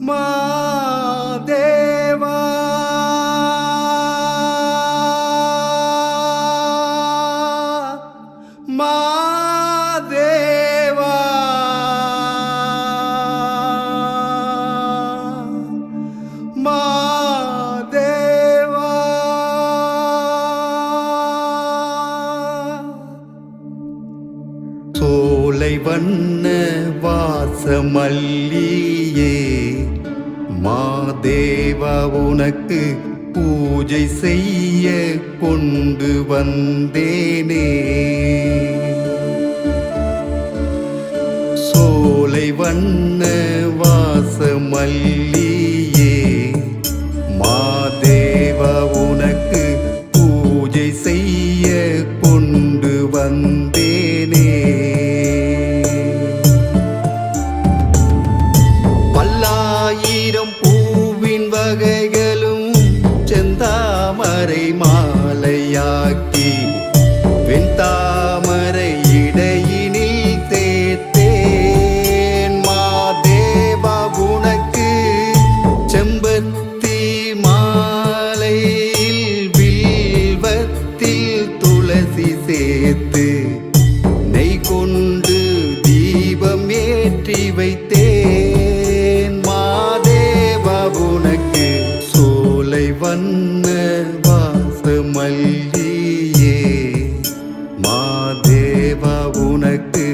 மாதேவா மாதேவா மாதேவா சோலை வண்ண வாசமல்லியே மாதேவா உனக்கு பூஜை செய்ய கொண்டு வந்தேனே. சோலை வண்ண வாசமல்லியே மாதேவா உனக்கு பூஜை செய்ய கொண்டு வந்தேனே. பல்லாயிரம் பூவின் வகைகளும் செந்தாமரை மாலையாக்கி வெண்தாமரை இடையினில் தேத்தேன். மாதேவா உனக்கு செம்பருத்தி மாலையில் வில்வத்தில் துளசி சேர்த்து நெய் கொண்டு தீபம் ஏற்றி வைத்தேன். மாதேவா உனக்கு சோலை வண்ண வாசமல்லியே மாதேவா உனக்கு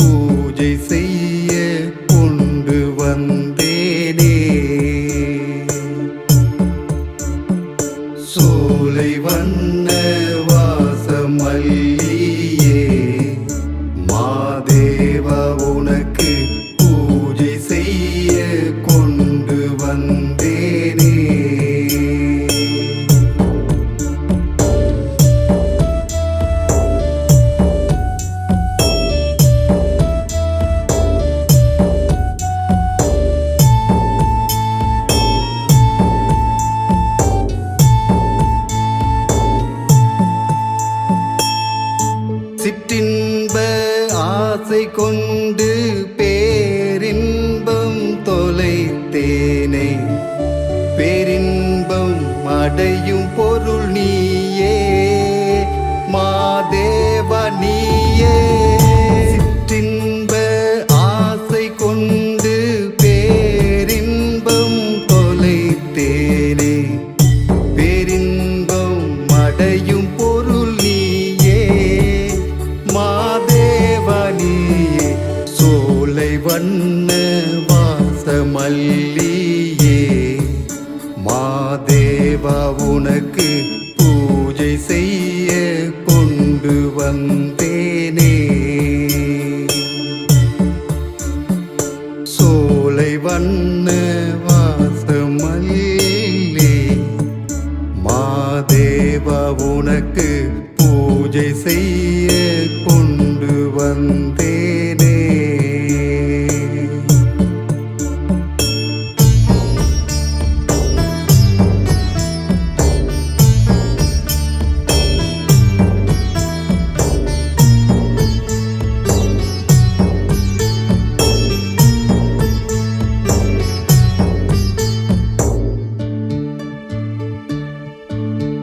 பூஜை செய்ய கொண்டு வந்தேனே. சோலை வண்ண வாசமல்லியே மாதேவா உனக்கு பூஜை செய்ய கொண்டு வந்தேனே. சிற்றின்ப ஆசை கொண்டு பேரின்பம் தொலைத்தேனே. பேரின்பம் அடையும் பொருள் நீயே மாதேவா நீயே. சிற்றின்ப ஆசை கொண்டு பேரின்பம் தொலைத்தேனே. பேரின்பம் அடையும் பொருள் நீயே மாதேவா நீயே. சோலை வண்ண வாசமல்லியே மாதேவா உனக்கு பூஜை செய்ய கொண்டு வந்தேனே. சோலை வண்ண வாசமல்லியே மாதேவா உனக்கு பூஜை செய்ய கொண்டு வந்தேனே.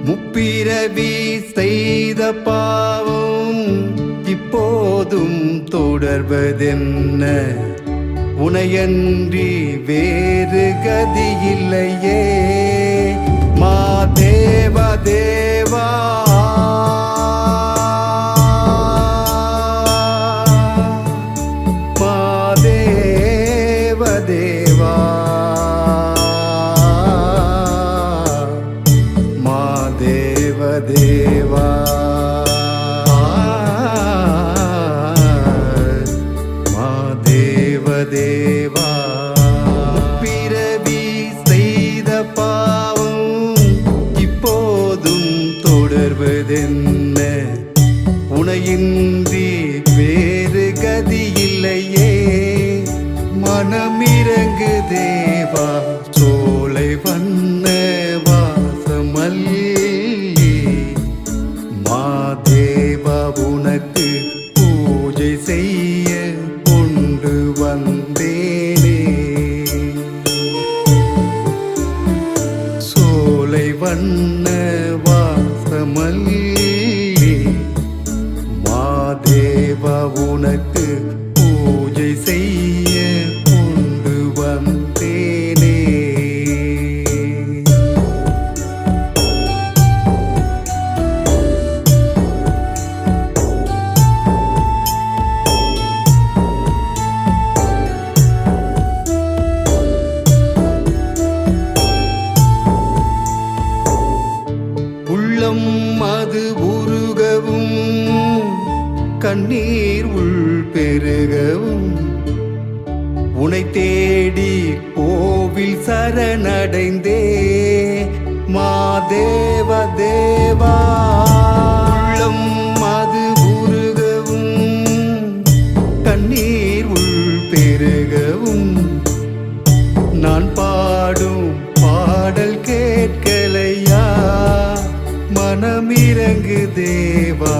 முப்பிரவி செய்த பாவம் இப்போதும் தொடர்வதென்ன? உனையன்றி வேறு கதியில்லையே மாதேவா தேவா. மாதேவா தேவா மாதேவா தேவா மாதேவா தேவா. பிறவி செய்த பாவம் இப்போதும் தொடர்வதென்ன? உனையின்றி வேறு கதியில்லையே மனமிரங்கு தேவா. சோலை வண்ண வாசமல்லியே மாதேவா உனக்கு பூஜை செய்ய கொண்டு வந்தேனே. வண்ண வாசமல்லி மாதேவா உனக்கு பூஜை செய்ய கொண்டு வந்தேனே. உள்ளம் அது உருகவும் கண்ணீர் உள் பெருகவும் உனை தேடி கோவில் சரணடைந்தே மாதேவ தேவா. உள்ளம் அது உருகவும் கண்ணீர் உள் பெருகவும் நான் பாடும் பாடல் கேட்கலையா மனமிரங்கு தேவா.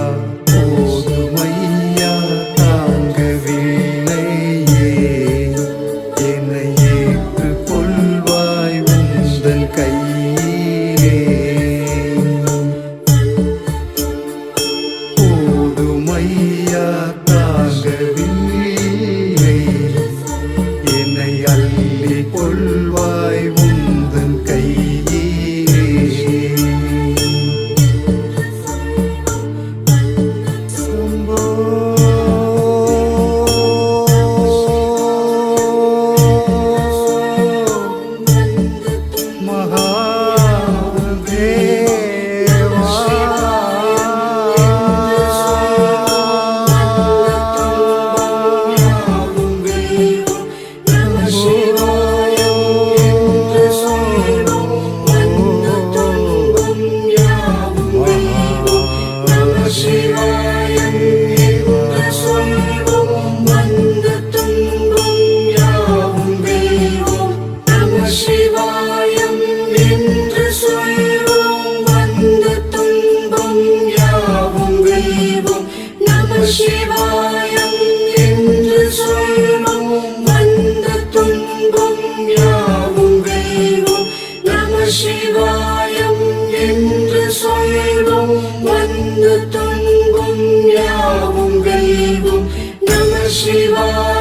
போதுமையா தாங்கவில்லையே என்னை ஏற்றுக் கொள்வாய் உந்தன் கையிலே. போதுமையா தாங்கவில்லை என்னை அள்ளி கொள்வாய் உந்தன் கையிலே. சிவாயம் என்று சொல்வோம் வந்த துன்பம் யாவும் வெல்வோம். நம சிவாயம் என்று சொல்வோம் வந்த துன்பம் யாவும் வெல்வோம். நம சிவாயம்.